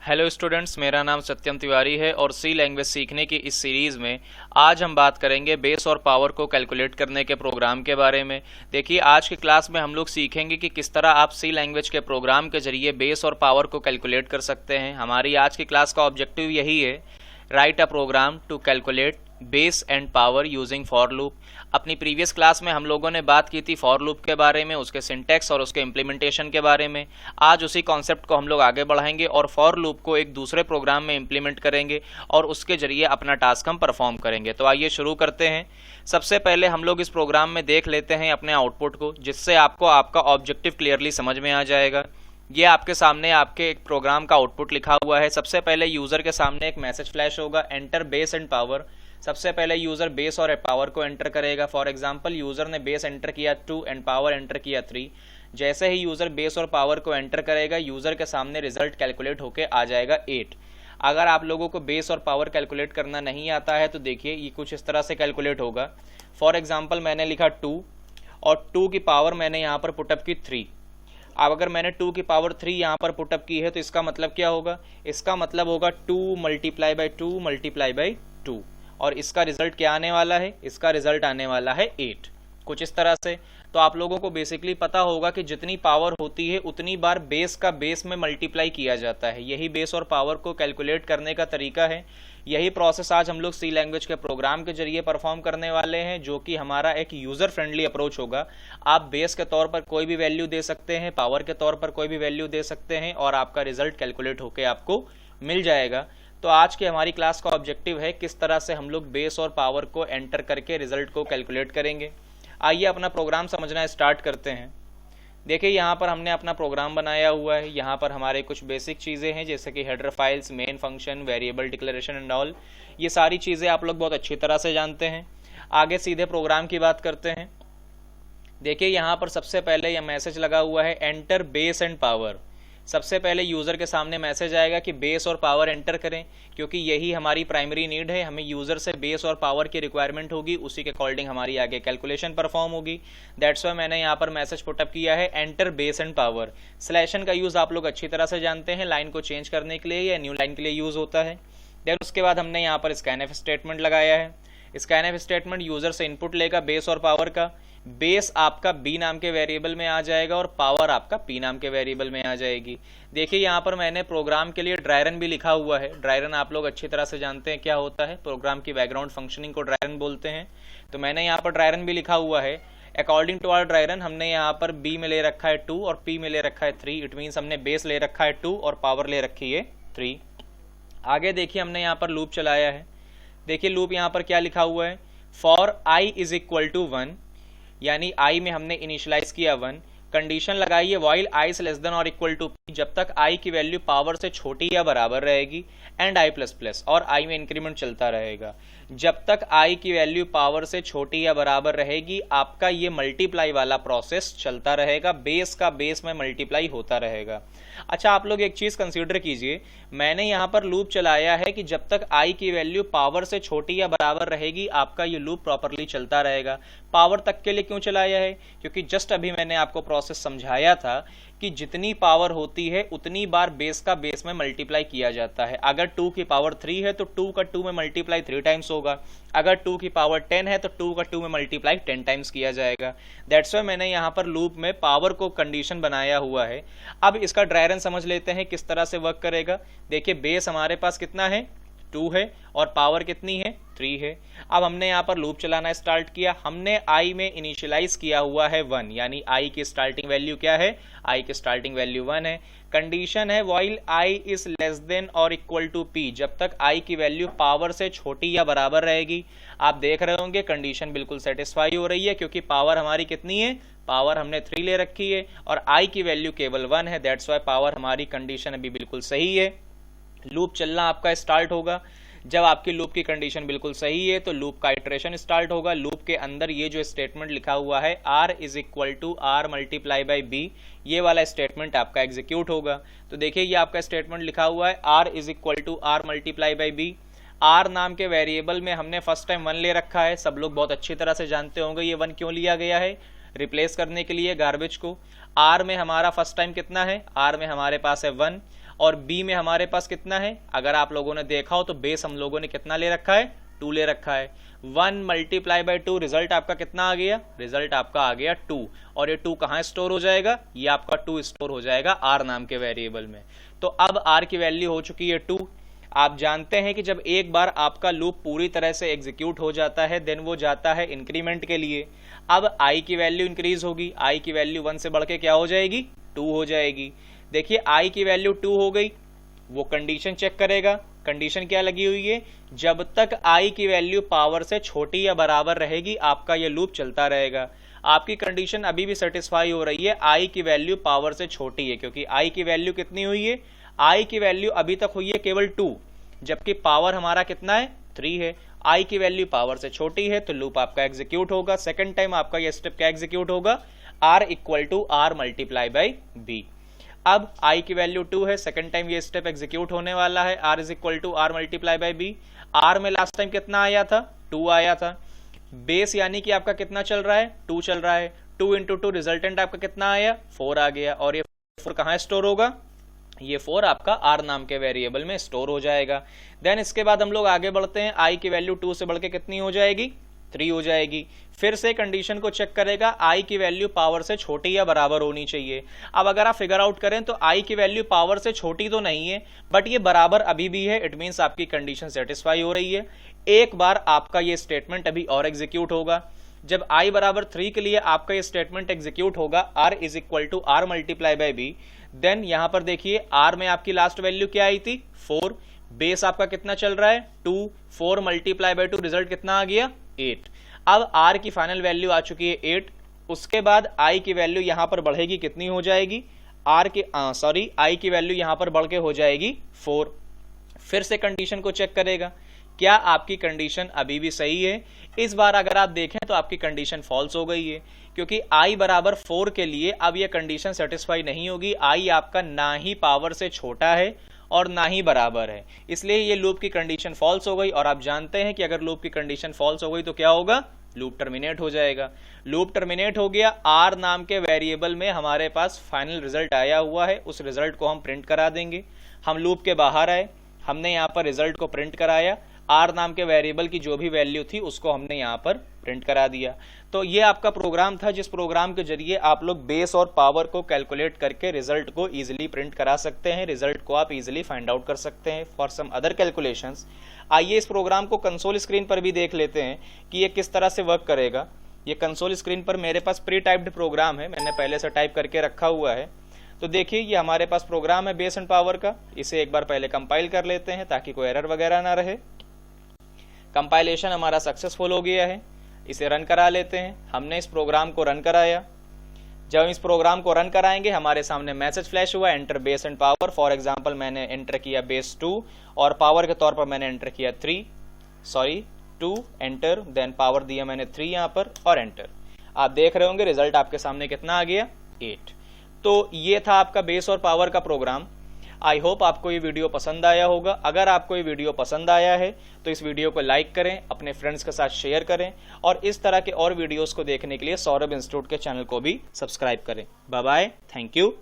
Hello students, मेरा नाम सत्यम तिवारी है और सी लैंग्वेज सीखने की इस सीरीज़ में आज हम बात करेंगे बेस और पावर को कैलकुलेट करने के प्रोग्राम के बारे में। देखिए, आज की क्लास में हम लोग सीखेंगे कि किस तरह आप सी लैंग्वेज के प्रोग्राम के जरिए बेस और पावर को कैलकुलेट कर सकते हैं। हमारी आज की क्लास का ऑब्जेक्टिव यही है, write a program to calculate base and power using for loop. अपनी प्रीवियस क्लास में हम लोगों ने बात की थी फॉर लूप के बारे में, उसके सिंटैक्स और उसके इम्प्लीमेंटेशन के बारे में। आज उसी कॉन्सेप्ट को हम लोग आगे बढ़ाएंगे और फॉर लूप को एक दूसरे प्रोग्राम में इम्प्लीमेंट करेंगे और उसके जरिए अपना टास्क हम परफॉर्म करेंगे। तो आइए शुरू करते हैं। सबसे पहले हम लोग इस प्रोग्राम में देख लेते हैं अपने आउटपुट को, जिससे आपको आपका ऑब्जेक्टिव क्लियरली समझ में आ जाएगा। ये आपके सामने आपके एक प्रोग्राम का आउटपुट लिखा हुआ है। सबसे पहले यूजर के सामने एक मैसेज फ्लैश होगा, एंटर बेस एंड पावर। सबसे पहले यूजर बेस और पावर को एंटर करेगा। फॉर एग्जांपल, यूजर ने बेस एंटर किया 2 एंड पावर एंटर किया 3। जैसे ही यूजर बेस और पावर को एंटर करेगा, यूजर के सामने रिजल्ट कैलकुलेट होके आ जाएगा 8। अगर आप लोगों को बेस और पावर कैलकुलेट करना नहीं आता है तो देखिए ये कुछ इस तरह से कैलकुलेट होगा। फॉर एग्जाम्पल, मैंने लिखा 2 और 2 की पावर मैंने यहाँ पर पुटअप की 3। अब अगर मैंने 2 की पावर 3 यहाँ पर पुटअप की है तो इसका मतलब क्या होगा? इसका मतलब होगा 2 मल्टीप्लाई बाई 2 मल्टीप्लाई बाई 2। और इसका रिजल्ट क्या आने वाला है? इसका रिजल्ट आने वाला है 8। कुछ इस तरह से। तो आप लोगों को बेसिकली पता होगा कि जितनी पावर होती है उतनी बार बेस का बेस में मल्टीप्लाई किया जाता है। यही बेस और पावर को कैलकुलेट करने का तरीका है। यही प्रोसेस आज हम लोग सी लैंग्वेज के प्रोग्राम के जरिए परफॉर्म करने वाले हैं, जो कि हमारा एक यूजर फ्रेंडली अप्रोच होगा। आप बेस के तौर पर कोई भी वैल्यू दे सकते हैं, पावर के तौर पर कोई भी वैल्यू दे सकते हैं और आपका रिजल्ट कैलकुलेट होकर आपको मिल जाएगा। तो आज की हमारी क्लास का ऑब्जेक्टिव है किस तरह से हम लोग बेस और पावर को एंटर करके रिजल्ट को कैलकुलेट करेंगे। आइए अपना प्रोग्राम समझना स्टार्ट करते हैं। देखिए, यहाँ पर हमने अपना प्रोग्राम बनाया हुआ है। यहाँ पर हमारे कुछ बेसिक चीज़ें हैं, जैसे कि header files, main function, variable declaration and all. ये सारी चीज़ें आप लोग बहुत अच्छी तरह से जानते हैं। आगे सीधे प्रोग्राम की बात करते हैं। देखिए, यहाँ पर सबसे पहले यह मैसेज लगा हुआ है, एंटर बेस एंड पावर। सबसे पहले यूजर के सामने मैसेज आएगा कि बेस और पावर एंटर करें, क्योंकि यही हमारी प्राइमरी नीड है। हमें यूजर से बेस और पावर की रिक्वायरमेंट होगी, उसी के अकॉर्डिंग हमारी आगे कैलकुलेशन परफॉर्म होगी। दैट्स वाई मैंने यहाँ पर मैसेज पुटअप किया है, enter base and power. Slash n का यूज आप लोग अच्छी तरह से जानते हैं, लाइन को चेंज करने के लिए या न्यू लाइन के लिए यूज होता है। देन उसके बाद हमने यहाँ पर स्कैनएफ स्टेटमेंट लगाया है। स्कैनएफ स्टेटमेंट यूजर से इनपुट लेगा बेस और पावर का। बेस आपका बी नाम के वेरिएबल में आ जाएगा और पावर आपका पी नाम के वेरिएबल में आ जाएगी। देखिए, यहाँ पर मैंने प्रोग्राम के लिए ड्राई रन भी लिखा हुआ है। ड्राई रन आप लोग अच्छी तरह से जानते हैं क्या होता है। प्रोग्राम की बैकग्राउंड फंक्शनिंग को ड्राई रन बोलते हैं। तो मैंने यहाँ पर ड्राई रन भी लिखा हुआ है। According to our dry run हमने यहाँ पर बी में ले रखा है 2 और पी में ले रखा है 3। इट मीन्स हमने बेस ले रखा है 2 और पावर ले रखी है 3। आगे देखिए, हमने यहाँ पर लूप चलाया है। देखिए, लूप यहाँ पर क्या लिखा हुआ है, for I is equal to 1, यानी आई में हमने इनिशियलाइज किया 1। कंडीशन लगाइए while I is less than और इक्वल टू पी, जब तक आई की वैल्यू पावर से छोटी या बराबर रहेगी, एंड आई प्लस प्लस, और आई में इंक्रीमेंट चलता रहेगा। जब तक आई की वैल्यू पावर से छोटी या बराबर रहेगी, आपका ये मल्टीप्लाई वाला प्रोसेस चलता रहेगा, बेस का बेस में मल्टीप्लाई होता रहेगा। अच्छा, आप लोग एक चीज कंसीडर कीजिए, मैंने यहाँ पर लूप चलाया है कि जब तक आई की वैल्यू पावर से छोटी या बराबर रहेगी आपका ये लूप प्रॉपरली चलता रहेगा। पावर तक के लिए क्यों चलाया है? क्योंकि जस्ट अभी मैंने आपको प्रोसेस समझाया था कि जितनी पावर होती है उतनी बार बेस का बेस में मल्टीप्लाई किया जाता है। अगर 2 की पावर 3 है तो 2 का 2 में मल्टीप्लाई 3 टाइम्स होगा। अगर 2 की पावर 10 है तो 2 का 2 में मल्टीप्लाई 10 टाइम्स किया जाएगा। दैट्स वाई मैंने यहाँ पर लूप में पावर को कंडीशन बनाया हुआ है। अब इसका ड्राई रन समझ लेते हैं किस तरह से वर्क करेगा। देखिए, बेस हमारे पास कितना है, 2 है, और पावर कितनी है, 3 है। अब हमने यहाँ पर लूप चलाना स्टार्ट किया। हमने आई में इनिशियलाइज किया हुआ है 1, यानी आई की स्टार्टिंग वैल्यू क्या है, आई की स्टार्टिंग वैल्यू 1 है। कंडीशन है while I is less than और इक्वल टू पी, जब तक आई की वैल्यू पावर से छोटी या बराबर रहेगी। आप देख रहे होंगे कंडीशन बिल्कुल सेटिस्फाई हो रही है, क्योंकि पावर हमारी कितनी है, पावर हमने 3 ले रखी है और आई की वैल्यू केवल 1 है। दैट्स वाई पावर हमारी कंडीशन अभी बिल्कुल सही है। लूप चलना आपका स्टार्ट होगा। जब आपकी लूप की कंडीशन बिल्कुल सही है तो लूप का इटरेशन स्टार्ट होगा। लूप के अंदर ये जो स्टेटमेंट लिखा हुआ है, R is equal to R multiply by B, ये वाला स्टेटमेंट आपका एग्जीक्यूट होगा। तो देखिए, ये आपका स्टेटमेंट लिखा हुआ है, R is equal to R multiply by B. R नाम के वेरिएबल में हमने फर्स्ट टाइम 1 ले रखा है। सब लोग बहुत अच्छी तरह से जानते होंगे ये 1 क्यों लिया गया है, रिप्लेस करने के लिए गार्बेज को। आर में हमारा फर्स्ट टाइम कितना है, आर में हमारे पास है 1, और बी में हमारे पास कितना है, अगर आप लोगों ने देखा हो तो बेस हम लोगों ने कितना ले रखा है, 2 ले रखा है। 1 मल्टीप्लाई बाई 2 रिजल्ट आपका कितना आ गया, रिजल्ट आपका आ गया 2। और ये 2 कहाँ स्टोर हो जाएगा, ये आपका 2 स्टोर हो जाएगा आर नाम के वेरिएबल में। तो अब आर की वैल्यू हो चुकी है 2। आप जानते हैं कि जब एक बार आपका लूप पूरी तरह से एग्जीक्यूट हो जाता है देन वो जाता है इंक्रीमेंट के लिए। अब i की वैल्यू इंक्रीज होगी, i की वैल्यू 1 से बढ़ के क्या हो जाएगी, 2 हो जाएगी। देखिए i की वैल्यू 2 हो गई, वो कंडीशन चेक करेगा। कंडीशन क्या लगी हुई है, जब तक i की वैल्यू पावर से छोटी या बराबर रहेगी आपका ये लूप चलता रहेगा। आपकी कंडीशन अभी भी सेटिस्फाई हो रही है, i की वैल्यू पावर से छोटी है, क्योंकि i की वैल्यू कितनी हुई है, i की वैल्यू अभी तक हुई है केवल 2, जबकि पावर हमारा कितना है, 3 है। i की वैल्यू पावर से छोटी है तो लूप आपका एग्जीक्यूट होगा। सेकंड टाइम आपका ये स्टेप क्या एग्जीक्यूट होगा, r equal to r multiply by b। अब i की वैल्यू 2 है, सेकंड टाइम ये स्टेप एग्जीक्यूट होने वाला है, r is equal to r multiply by b। r में लास्ट टाइम कितना आया था, 2 आया था। बेस यानी कि आपका कितना चल रहा है, 2 चल रहा है। 2 इंटू 2 रिजल्टेंट आपका कितना आया, 4 आ गया। और ये 4 कहाँ स्टोर होगा, ये 4 आपका r नाम के वेरिएबल में स्टोर हो जाएगा। देन इसके बाद हम लोग आगे बढ़ते हैं, i की वैल्यू 2 से बढ़ के कितनी हो जाएगी, 3 हो जाएगी। फिर से कंडीशन को चेक करेगा, i की वैल्यू पावर से छोटी या बराबर होनी चाहिए। अब अगर आप फिगर आउट करें तो i की वैल्यू पावर से छोटी तो नहीं है बट ये बराबर अभी भी है, इट मीन्स आपकी कंडीशन सेटिस्फाई हो रही है। एक बार आपका ये स्टेटमेंट अभी और एग्जीक्यूट होगा। जब i बराबर 3 के लिए आपका ये स्टेटमेंट एग्जीक्यूट होगा, r is equal to r multiply by b। Then यहां पर देखिए r में आपकी लास्ट वैल्यू क्या आई थी, 4। बेस आपका कितना चल रहा है, 2। 4 मल्टीप्लाई बाई 2 रिजल्ट कितना आ गया, 8। अब r की फाइनल वैल्यू आ चुकी है 8। उसके बाद i की वैल्यू यहां पर बढ़ेगी, कितनी हो जाएगी, i की वैल्यू यहां पर बढ़ के हो जाएगी 4। फिर से कंडीशन को चेक करेगा, क्या आपकी कंडीशन अभी भी सही है। इस बार अगर आप देखें तो आपकी कंडीशन फॉल्स हो गई है, क्योंकि i बराबर 4 के लिए अब यह कंडीशन सेटिस्फाई नहीं होगी। i आपका ना ही पावर से छोटा है और ना ही बराबर है, इसलिए ये लूप की कंडीशन फॉल्स हो गई। और आप जानते हैं कि अगर लूप की कंडीशन फॉल्स हो गई तो क्या होगा, लूप टर्मिनेट हो जाएगा। लूप टर्मिनेट हो गया, r नाम के वेरिएबल में हमारे पास फाइनल रिजल्ट आया हुआ है, उस रिजल्ट को हम प्रिंट करा देंगे। हम लूप के बाहर आए, हमने यहाँ पर रिजल्ट को प्रिंट कराया, r नाम के वेरिएबल की जो भी वैल्यू थी उसको हमने यहाँ पर प्रिंट करा दिया। तो ये आपका प्रोग्राम था, जिस प्रोग्राम के जरिए आप लोग बेस और पावर को कैलकुलेट करके रिजल्ट को इजीली प्रिंट करा सकते हैं, रिजल्ट को आप इजीली फाइंड आउट कर सकते हैं फॉर सम अदर कैलकुलेशंस। आइए इस प्रोग्राम को कंसोल स्क्रीन पर भी देख लेते हैं कि ये किस तरह से वर्क करेगा। ये कंसोल स्क्रीन पर मेरे पास प्री टाइप्ड प्रोग्राम है, मैंने पहले से टाइप करके रखा हुआ है। तो देखिए ये हमारे पास प्रोग्राम है बेस एंड पावर का। इसे एक बार पहले कंपाइल कर लेते हैं ताकि कोई एरर वगैरह ना रहे। कंपाइलेशन हमारा सक्सेसफुल हो गया है, इसे रन करा लेते हैं। हमने इस प्रोग्राम को रन कराया। जब हम इस प्रोग्राम को रन कराएंगे हमारे सामने मैसेज फ्लैश हुआ, enter base and power. For example मैंने एंटर किया बेस 2 और पावर के तौर पर मैंने एंटर किया 2 एंटर, देन पावर दिया मैंने 3 यहाँ पर और एंटर। आप देख रहे होंगे रिजल्ट आपके सामने कितना आ गया, 8। तो ये था आपका बेस और पावर का प्रोग्राम। आई होप आपको ये वीडियो पसंद आया होगा। अगर आपको ये वीडियो पसंद आया है तो इस वीडियो को लाइक करें, अपने फ्रेंड्स के साथ शेयर करें और इस तरह के और वीडियोस को देखने के लिए सौरभ इंस्टीट्यूट के चैनल को भी सब्सक्राइब करें। Bye bye, thank you.